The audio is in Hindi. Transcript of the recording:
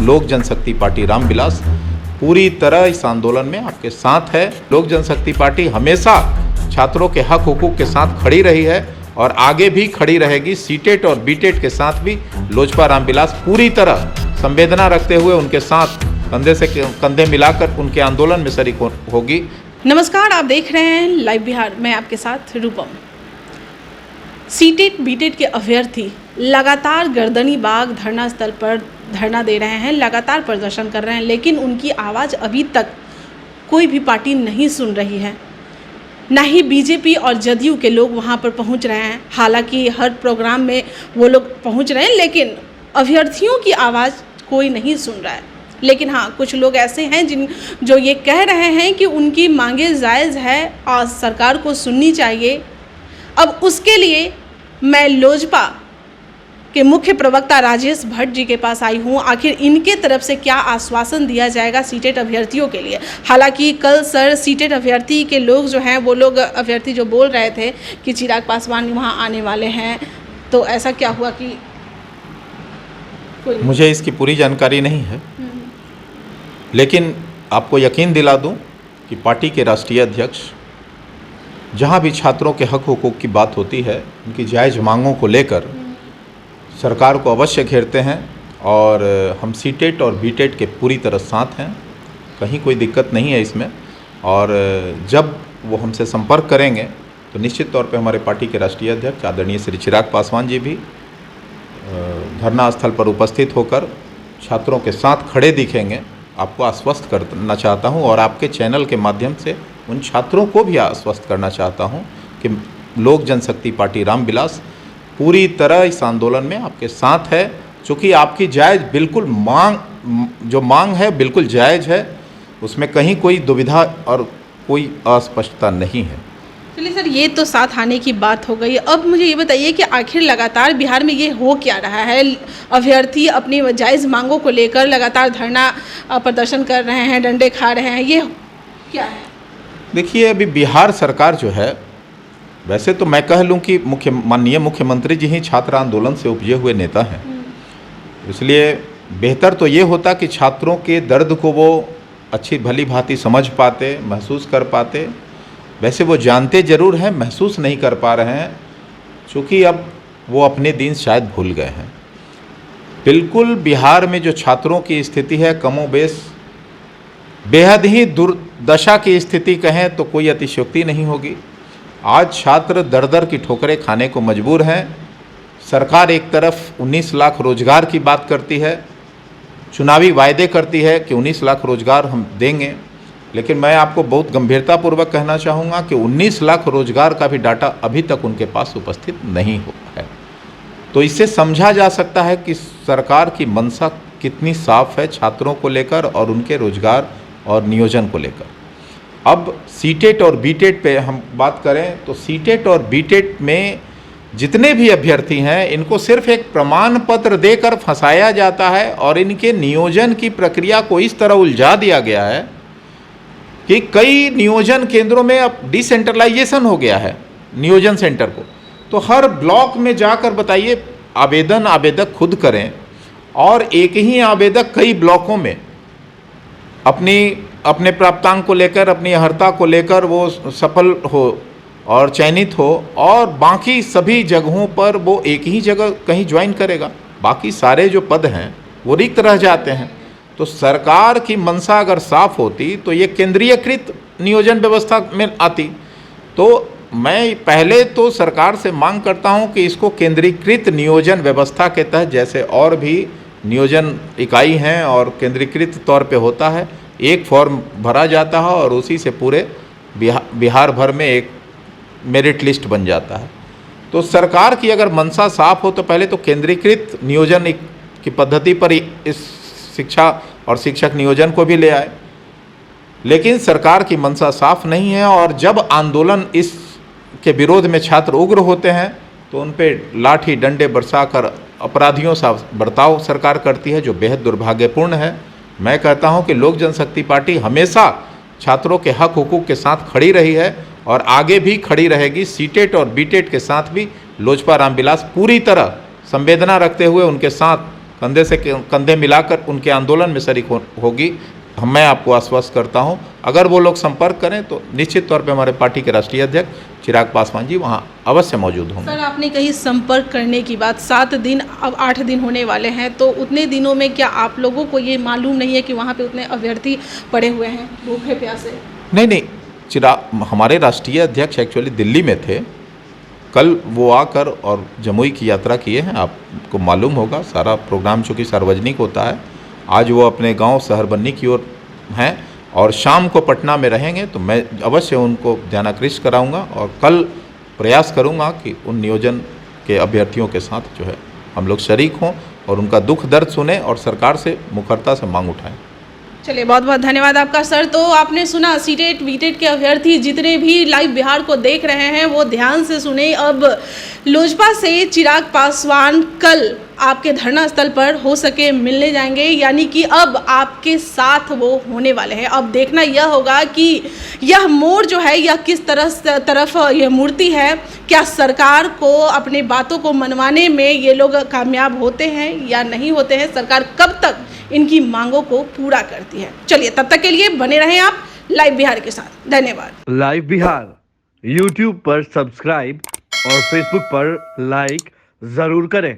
लोक जनशक्ति पार्टी रामविलास पूरी तरह इस आंदोलन में आपके साथ है। लोक जनशक्ति पार्टी हमेशा छात्रों के हक हुकूक के साथ खड़ी रही है और आगे भी खड़ी रहेगी। सीटेट और बीटेट के साथ भी लोजपा रामविलास पूरी तरह संवेदना रखते हुए उनके साथ कंधे से कंधे मिलाकर उनके आंदोलन में शरीक होगी। नमस्कार, आप देख रहे हैं लाइव बिहार, मैं आपके साथ रूपम। सीटेट बीटेट के अभ्यर्थी लगातार गर्दनी बाग धरना स्थल पर धरना दे रहे हैं, लगातार प्रदर्शन कर रहे हैं, लेकिन उनकी आवाज़ अभी तक कोई भी पार्टी नहीं सुन रही है। ना ही बीजेपी और जदयू के लोग वहां पर पहुंच रहे हैं। हालांकि हर प्रोग्राम में वो लोग पहुंच रहे हैं, लेकिन अभ्यर्थियों की आवाज़ कोई नहीं सुन रहा है। लेकिन हाँ, कुछ लोग ऐसे हैं जो ये कह रहे हैं कि उनकी मांगे जायज़ है और सरकार को सुननी चाहिए। अब उसके लिए मैं लोजपा के मुख्य प्रवक्ता राजेश भट्ट जी के पास आई हूँ। आखिर इनके तरफ से क्या आश्वासन दिया जाएगा सीटेट अभ्यर्थियों के लिए। हालांकि कल सर सीटेट अभ्यर्थी के लोग जो हैं, वो लोग अभ्यर्थी जो बोल रहे थे कि चिराग पासवान वहाँ आने वाले हैं, तो ऐसा क्या हुआ कि मुझे इसकी पूरी जानकारी नहीं है, लेकिन आपको यकीन दिला दूं कि पार्टी के राष्ट्रीय अध्यक्ष जहां भी छात्रों के हक हुकूक की बात होती है, उनकी जायज़ मांगों को लेकर सरकार को अवश्य घेरते हैं और हम सीटेट और बीटेट के पूरी तरह साथ हैं। कहीं कोई दिक्कत नहीं है इसमें। और जब वो हमसे संपर्क करेंगे तो निश्चित तौर पे हमारे पार्टी के राष्ट्रीय अध्यक्ष आदरणीय श्री चिराग पासवान जी भी धरना स्थल पर उपस्थित होकर छात्रों के साथ खड़े दिखेंगे। आपको आश्वस्त करना चाहता हूं और आपके चैनल के माध्यम से उन छात्रों को भी आश्वस्त करना चाहता हूं कि लोक जनशक्ति पार्टी रामविलास पूरी तरह इस आंदोलन में आपके साथ है। चूँकि आपकी जायज़ बिल्कुल मांग है बिल्कुल जायज़ है, उसमें कहीं कोई दुविधा और कोई अस्पष्टता नहीं है। चलिए सर, ये तो साथ आने की बात हो गई। अब मुझे ये बताइए कि आखिर लगातार बिहार में ये हो क्या रहा है? अभ्यर्थी अपनी जायज़ मांगों को लेकर लगातार धरना प्रदर्शन कर रहे हैं, डंडे खा रहे हैं, ये क्या है? देखिए, अभी बिहार सरकार जो है, वैसे तो मैं कह लूँ कि माननीय मुख्यमंत्री जी ही छात्र आंदोलन से उपजे हुए नेता हैं, इसलिए बेहतर तो ये होता कि छात्रों के दर्द को वो अच्छी भली भांति समझ पाते, महसूस कर पाते। वैसे वो जानते ज़रूर हैं, महसूस नहीं कर पा रहे हैं, क्योंकि अब वो अपने दिन शायद भूल गए हैं। बिल्कुल बिहार में जो छात्रों की स्थिति है, कमोबेश बेहद ही दुर्दशा की स्थिति कहें तो कोई अतिशयोक्ति नहीं होगी। आज छात्र दर दर की ठोकरें खाने को मजबूर हैं। सरकार एक तरफ 19 लाख रोजगार की बात करती है, चुनावी वायदे करती है कि 19 लाख रोजगार हम देंगे, लेकिन मैं आपको बहुत गंभीरतापूर्वक कहना चाहूँगा कि 19 लाख रोजगार का भी डाटा अभी तक उनके पास उपस्थित नहीं हुआ है। तो इससे समझा जा सकता है कि सरकार की मंशा कितनी साफ है छात्रों को लेकर और उनके रोजगार और नियोजन को लेकर। अब सीटेट और बीटेट पे हम बात करें तो सीटेट और बीटेट में जितने भी अभ्यर्थी हैं, इनको सिर्फ एक प्रमाण पत्र देकर फंसाया जाता है और इनके नियोजन की प्रक्रिया को इस तरह उलझा दिया गया है कि कई नियोजन केंद्रों में अब डिसेंट्रलाइजेशन हो गया है नियोजन सेंटर को। तो हर ब्लॉक में जाकर बताइए, आवेदक खुद करें और एक ही आवेदक कई ब्लॉकों में अपने प्राप्तांक को लेकर, अपनी अर्हता को लेकर वो सफल हो और चयनित हो, और बाकी सभी जगहों पर वो एक ही जगह कहीं ज्वाइन करेगा। बाकी सारे जो पद हैं वो रिक्त रह जाते हैं। तो सरकार की मंशा अगर साफ होती तो ये केंद्रीयकृत नियोजन व्यवस्था में आती। तो मैं पहले तो सरकार से मांग करता हूं कि इसको केंद्रीकृत नियोजन व्यवस्था के तहत, जैसे और भी नियोजन इकाई हैं और केंद्रीकृत तौर पे होता है, एक फॉर्म भरा जाता है और उसी से पूरे बिहार भर में एक मेरिट लिस्ट बन जाता है। तो सरकार की अगर मंशा साफ हो तो पहले तो केंद्रीकृत नियोजन की पद्धति पर इस शिक्षा और शिक्षक नियोजन को भी ले आए, लेकिन सरकार की मंशा साफ नहीं है। और जब आंदोलन इस के विरोध में छात्र उग्र होते हैं तो उन पे लाठी डंडे बरसाकर अपराधियों सा बर्ताव सरकार करती है, जो बेहद दुर्भाग्यपूर्ण है। मैं कहता हूं कि लोक जनशक्ति पार्टी हमेशा छात्रों के हक हुकूक के साथ खड़ी रही है और आगे भी खड़ी रहेगी। सीटेट और बीटेट के साथ भी लोजपा रामविलास पूरी तरह संवेदना रखते हुए उनके साथ कंधे से कंधे मिलाकर उनके आंदोलन में शरीक होगी। मैं आपको आश्वस्त करता हूं, अगर वो लोग संपर्क करें तो निश्चित तौर पे हमारे पार्टी के राष्ट्रीय अध्यक्ष चिराग पासवान जी वहां अवश्य मौजूद होंगे। सर, आपने कही संपर्क करने की बात, 7 दिन अब 8 दिन होने वाले हैं, तो उतने दिनों में क्या आप लोगों को ये मालूम नहीं है कि वहाँ पे उतने अभ्यर्थी पड़े हुए हैं भूखे प्यासे? नहीं, हमारे राष्ट्रीय अध्यक्ष एक्चुअली दिल्ली में थे, कल वो आकर और जमुई की यात्रा किए हैं। आपको मालूम होगा, सारा प्रोग्राम चूँकि सार्वजनिक होता है। आज वो अपने गांव शहरबन्नी की ओर हैं और शाम को पटना में रहेंगे, तो मैं अवश्य उनको ध्यानाकृष्ट कराऊंगा और कल प्रयास करूंगा कि उन नियोजन के अभ्यर्थियों के साथ जो है हम लोग शरीक हों और उनका दुख दर्द सुने और सरकार से मुखरता से मांग उठाएं। चलिए, बहुत बहुत धन्यवाद आपका सर। तो आपने सुना, सीटेट वीटेट के अभ्यर्थी जितने भी लाइव बिहार को देख रहे हैं वो ध्यान से सुने। अब लोजपा से चिराग पासवान कल आपके धरना स्थल पर हो सके मिलने जाएंगे, यानी कि अब आपके साथ वो होने वाले हैं। अब देखना यह होगा कि यह मोड़ जो है यह किस तरफ यह मूर्ति है। क्या सरकार को अपनी बातों को मनवाने में ये लोग कामयाब होते हैं या नहीं होते हैं? सरकार कब तक इनकी मांगों को पूरा करती है? चलिए, तब तक के लिए बने रहें आप लाइव बिहार के साथ। धन्यवाद। लाइव बिहार यूट्यूब पर सब्सक्राइब और फेसबुक पर लाइक जरूर करें।